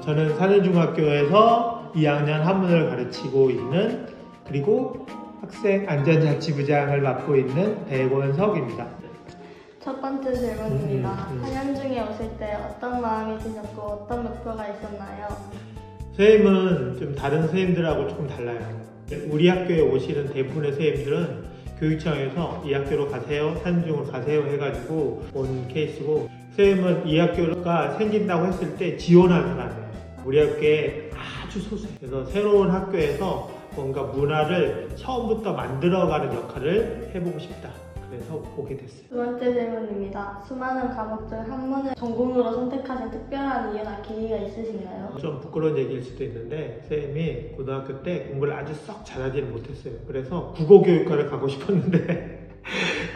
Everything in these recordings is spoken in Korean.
저는 사내중학교에서 2학년 한문을 가르치고 있는, 그리고 학생 안전자치부장을 맡고 있는 백원석입니다. 첫 번째 질문입니다. 한양중에 오실 때 어떤 마음이 드셨고 어떤 목표가 있었나요? 선생님은 좀 다른 선생님들하고 조금 달라요. 우리 학교에 오시는 대부분의 선생님들은 교육청에서 이 학교로 가세요, 한양중으로 가세요 해가지고 온 케이스고, 선생님은 이 학교가 생긴다고 했을 때 지원하는 사람이에요. 우리 학교에 아주 소수예요. 그래서 새로운 학교에서 뭔가 문화를 처음부터 만들어가는 역할을 해보고 싶다. 그래서 오게 됐어요. 두 번째 질문입니다. 수많은 과목 중 한문을 전공으로 선택하신 특별한 이유나 계기가 있으신가요? 좀 부끄러운 얘기일 수도 있는데, 선생님이 고등학교 때 공부를 아주 썩 잘하지는 못했어요. 그래서 국어교육과를 가고 싶었는데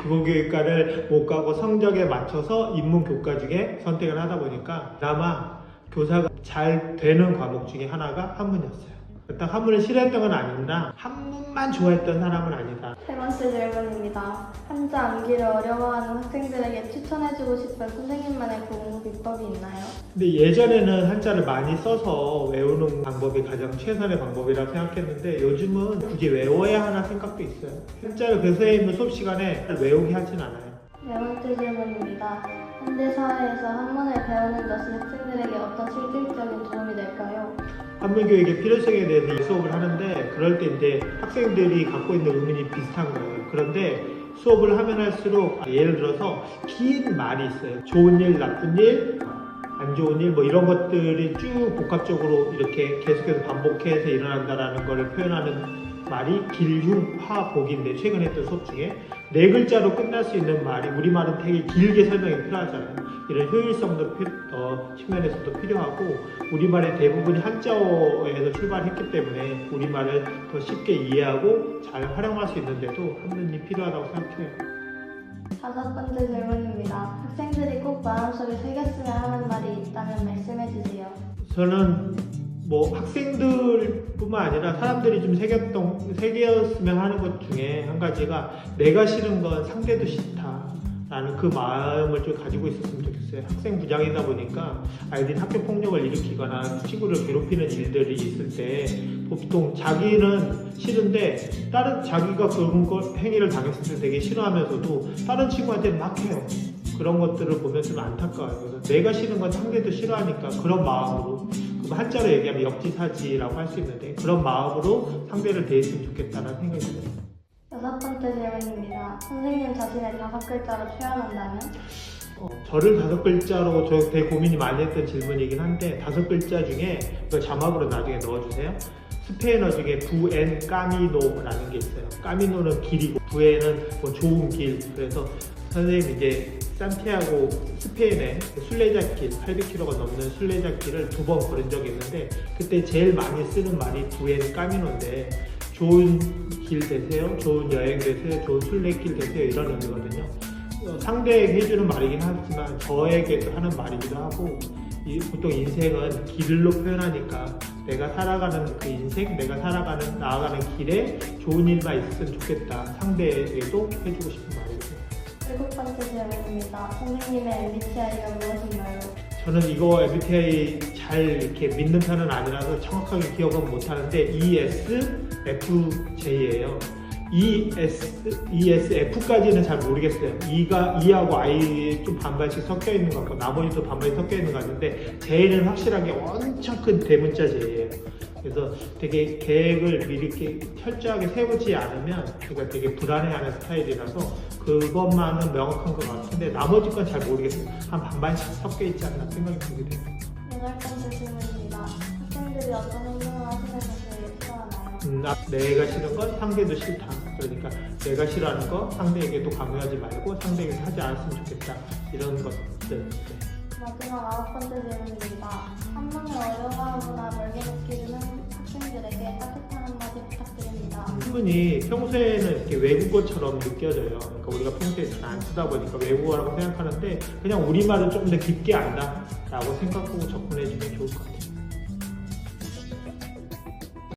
국어교육과를 못 가고 성적에 맞춰서 인문교과 중에 선택을 하다 보니까 그나마 교사가 잘 되는 과목 중에 하나가 한문이었어요. 딱 한문을 싫어했던 건 아니라 한문만 좋아했던 사람은 아니다. 세 번째 질문입니다. 한자 암기를 어려워하는 학생들에게 추천해주고 싶은 선생님만의 공부 비법이 있나요? 근데 예전에는 한자를 많이 써서 외우는 방법이 가장 최선의 방법이라고 생각했는데, 요즘은 굳이 외워야 하나 생각도 있어요. 한자를 그 선생님은 수업 시간에 외우게 하진 않아요. 네 번째 질문입니다. 현대사회에서 한문을 배우는 것이 학생들에게 어떤 실질적인 도움이 될까요? 한문교육의 필요성에 대해서 수업을 하는데, 그럴 때 이제 학생들이 갖고 있는 의문이 비슷한 거예요. 그런데 수업을 하면 할수록, 예를 들어서 긴 말이 있어요. 좋은 일, 나쁜 일, 안 좋은 일, 뭐 이런 것들이 쭉 복합적으로 이렇게 계속해서 반복해서 일어난다라는 걸 표현하는 말이 길흉화복인데, 최근에 했던 수업 중에 4글자로 끝날 수 있는 말이, 우리말은 되게 길게 설명이 필요하잖아요. 이런 효율성도 측면에서도 필요하고, 우리말의 대부분이 한자어에서 출발했기 때문에 우리말을 더 쉽게 이해하고 잘 활용할 수 있는데도 한문이 필요하다고 생각해요. 다섯 번째 질문입니다. 학생들이 꼭 마음속에 새겼으면 하는 말이 있다면 말씀해주세요. 저는 뭐 학생들뿐만 아니라 사람들이 좀 새겼으면 하는 것 중에 한 가지가, 내가 싫은 건 상대도 싫다라는 그 마음을 좀 가지고 있었으면 좋겠어요. 학생 부장이다 보니까 아이들이 학교 폭력을 일으키거나 친구를 괴롭히는 일들이 있을 때 보통 자기는 싫은데 자기가 그런 행위를 당했을 때 되게 싫어하면서도 다른 친구한테 막 해요. 그런 것들을 보면 좀 안타까워요. 그래서 내가 싫은 건 상대도 싫어하니까 그런 마음으로, 한자로 얘기하면 역지사지라고 할 수 있는데, 그런 마음으로 상대를 대했으면 좋겠다는 생각이 들어요. 여섯 번째 질문입니다. 선생님 자신을 5글자로 표현한다면? 저를 5글자로, 저 되게 고민이 많이 했던 질문이긴 한데, 5글자 중에 이거 자막으로 나중에 넣어주세요. 스페인어 중에 부엔 까미노라는 게 있어요. 까미노는 길이고, 부에는 뭐 좋은 길. 그래서 선생님 이제 산티아고 스페인의 순례자길, 800km가 넘는 순례자길을 2번 걸은 적이 있는데, 그때 제일 많이 쓰는 말이 부엔 까미노인데, 좋은 길 되세요, 좋은 여행 되세요, 좋은 순례길 되세요, 이런 의미거든요. 상대에게 해주는 말이긴 하지만 저에게도 하는 말이기도 하고, 보통 인생은 길로 표현하니까 내가 살아가는 그 인생, 내가 나아가는 길에 좋은 일만 있었으면 좋겠다, 상대에게도 해주고 싶은 말이거든요. 일곱 번째 질문입니다. 선생님의 MBTI가 무엇인가요? 저는 이거 MBTI 잘 이렇게 믿는 편은 아니라서 정확하게 기억은 못하는데 ESFJ예요. ESF까지는 잘 모르겠어요. E하고 I 좀 반반씩 섞여 있는 것 같고, 나머지도 반반씩 섞여 있는 것 같은데, J는 확실하게 엄청 큰 대문자 J예요. 그래서 되게 계획을 미리 이렇게 철저하게 세우지 않으면 제가 되게 불안해하는 스타일이라서 그것만은 명확한 것 같은데, 나머지 건 잘 모르겠어요. 한 반반씩 섞여 있지 않나 생각이 들게 돼요. 여덟 번째 질문입니다. 학생들이 어떤 행동을 하시는 것을 싫어하나요? 내가 싫은 건 상대도 싫다. 그러니까 내가 싫어하는 거 상대에게도 강요하지 말고 상대에게 하지 않았으면 좋겠다. 이런 것들. 마지막 아홉 번째 질문입니다. 한문을 어려워하거나 멀게 느끼는 학생들에게 따뜻한 한마디 부탁드립니다. 한문이 평소에는 이렇게 외국어처럼 느껴져요. 그러니까 우리가 평소에 잘 안 쓰다 보니까 외국어라고 생각하는데, 그냥 우리말을 조금 더 깊게 안다라고 생각하고 접근해 주면 좋을 것 같아요.